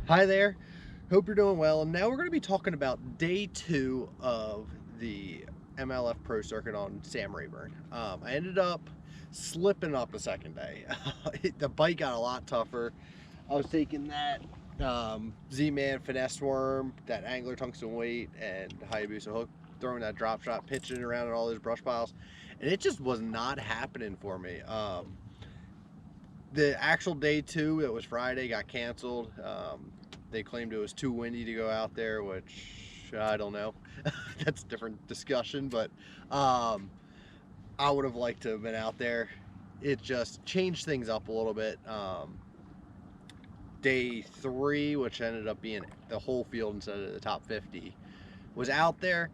Hi there, hope you're doing well. And now we're going to be talking about day 2 of the MLF Pro Circuit on Sam Rayburn. I ended up slipping up the second day. The bite got a lot tougher. I was taking that Z-Man finesse worm, that angler tungsten weight, and Hayabusa hook, throwing that drop shot, pitching it around in all those brush piles, and it just was not happening for me. The actual day 2, that was Friday, got canceled. They claimed it was too windy to go out there, which I don't know. That's a different discussion, but I would have liked to have been out there. It just changed things up a little bit. Day 3, which ended up being the whole field instead of the top 50, was out there,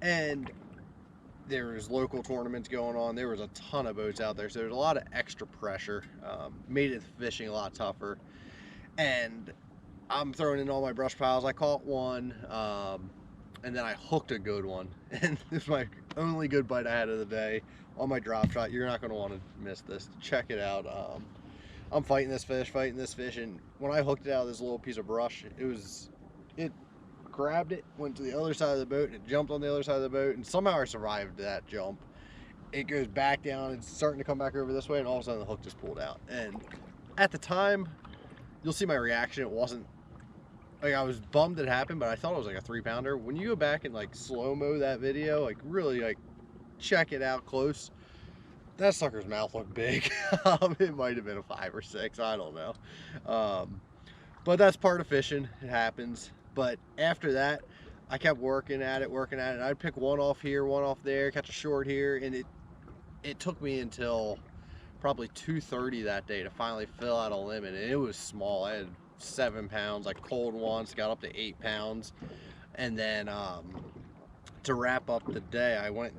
and there was local tournaments going on. There was a ton of boats out there, so there's a lot of extra pressure. Made it fishing a lot tougher. And I'm throwing in all my brush piles. I caught one, and then I hooked a good one. And this is my only good bite I had of the day on my drop shot. You're not going to want to miss this. Check it out. I'm fighting this fish, and when I hooked it out of this little piece of brush, it grabbed it, went to the other side of the boat, and it jumped on the other side of the boat, and somehow I survived that jump. It goes back down, it's starting to come back over this way, and all of a sudden the hook just pulled out. And at the time, you'll see my reaction. It wasn't like I was bummed it happened, but I thought it was like a 3-pounder. When you go back and like slow-mo that video, like really like check it out close, that sucker's mouth looked big. It might have been a 5 or 6, I don't know. But that's part of fishing. It happens. But after that, I kept working at it, and I'd pick one off here, one off there, catch a short here, and it took me until probably 2:30 that day to finally fill out a limit, and it was small. I had 7 pounds. I cold once, got up to 8 pounds, and then to wrap up the day, I went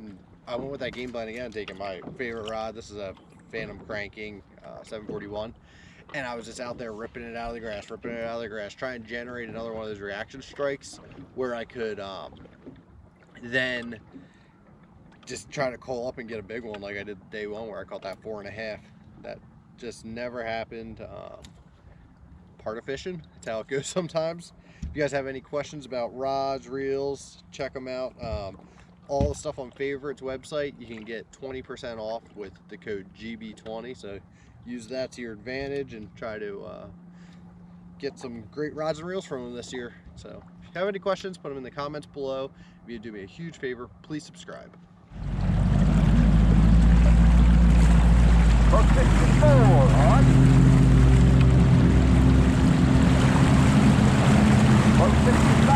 with that game plan again, taking my favorite rod. This is a Phantom cranking 741. And I was just out there ripping it out of the grass, trying to generate another one of those reaction strikes where I could then just try to call up and get a big one like I did day 1 where I caught that 4.5. That just never happened. Part of fishing, that's how it goes sometimes. If you guys have any questions about rods, reels, check them out. All the stuff on Favorites website, you can get 20% off with the code GB20, so use that to your advantage and try to get some great rods and reels from them this year. So if you have any questions, put them in the comments below. If you'd do me a huge favor, please subscribe. Hook 64 on. Hook 65.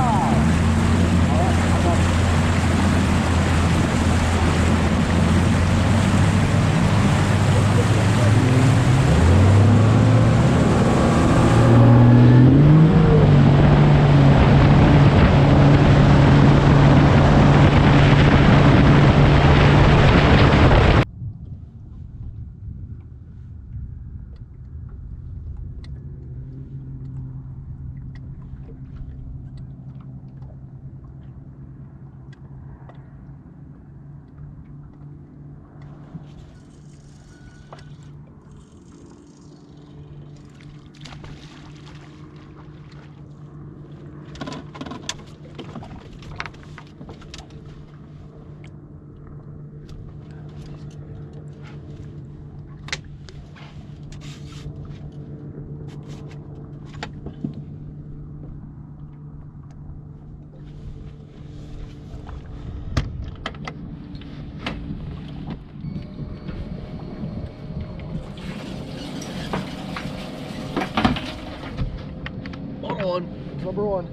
Number 1.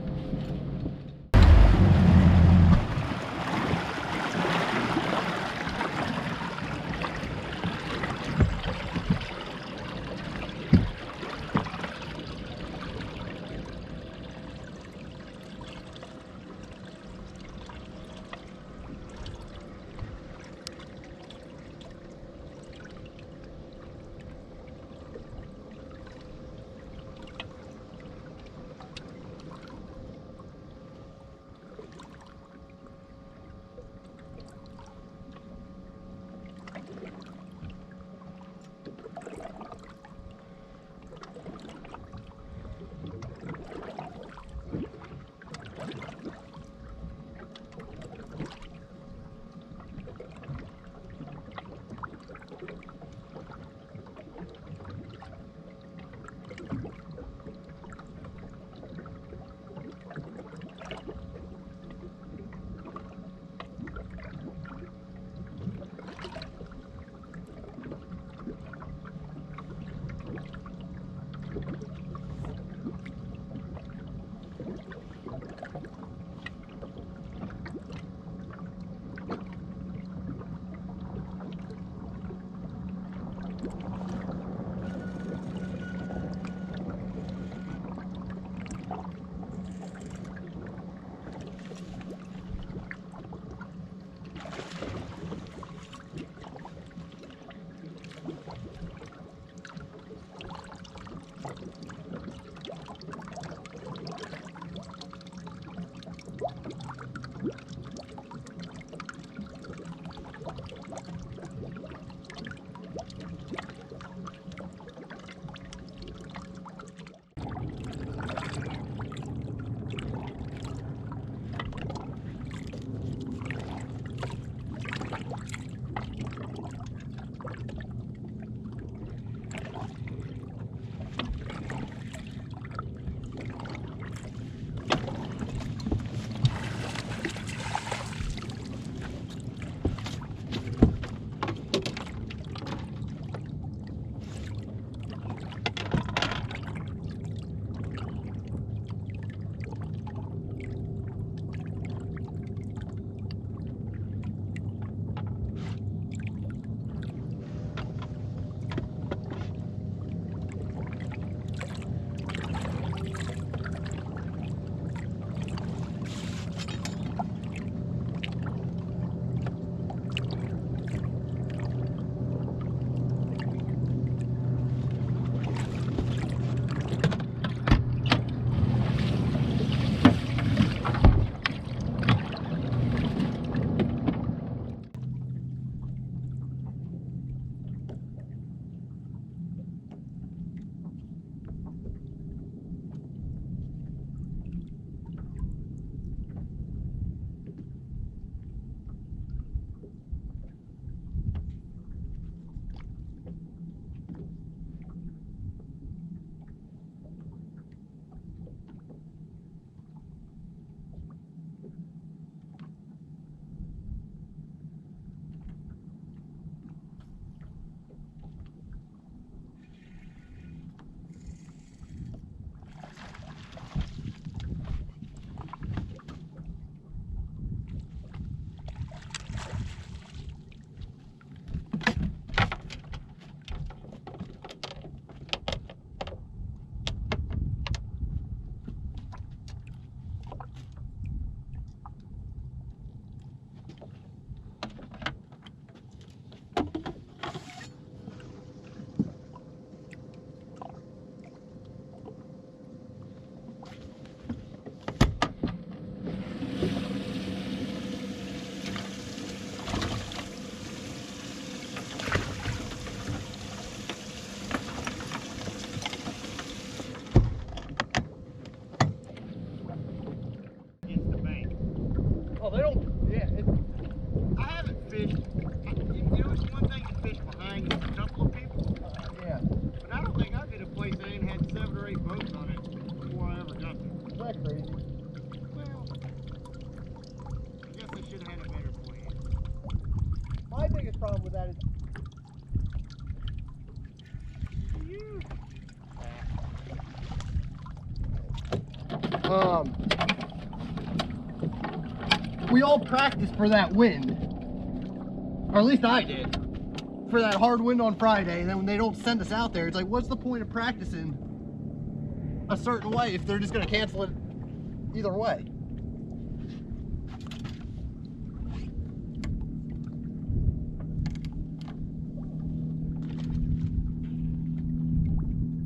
problem with that is we all practiced for that wind, or at least I did, for that hard wind on Friday, and then when they don't send us out there, it's like, what's the point of practicing a certain way if they're just going to cancel it either way?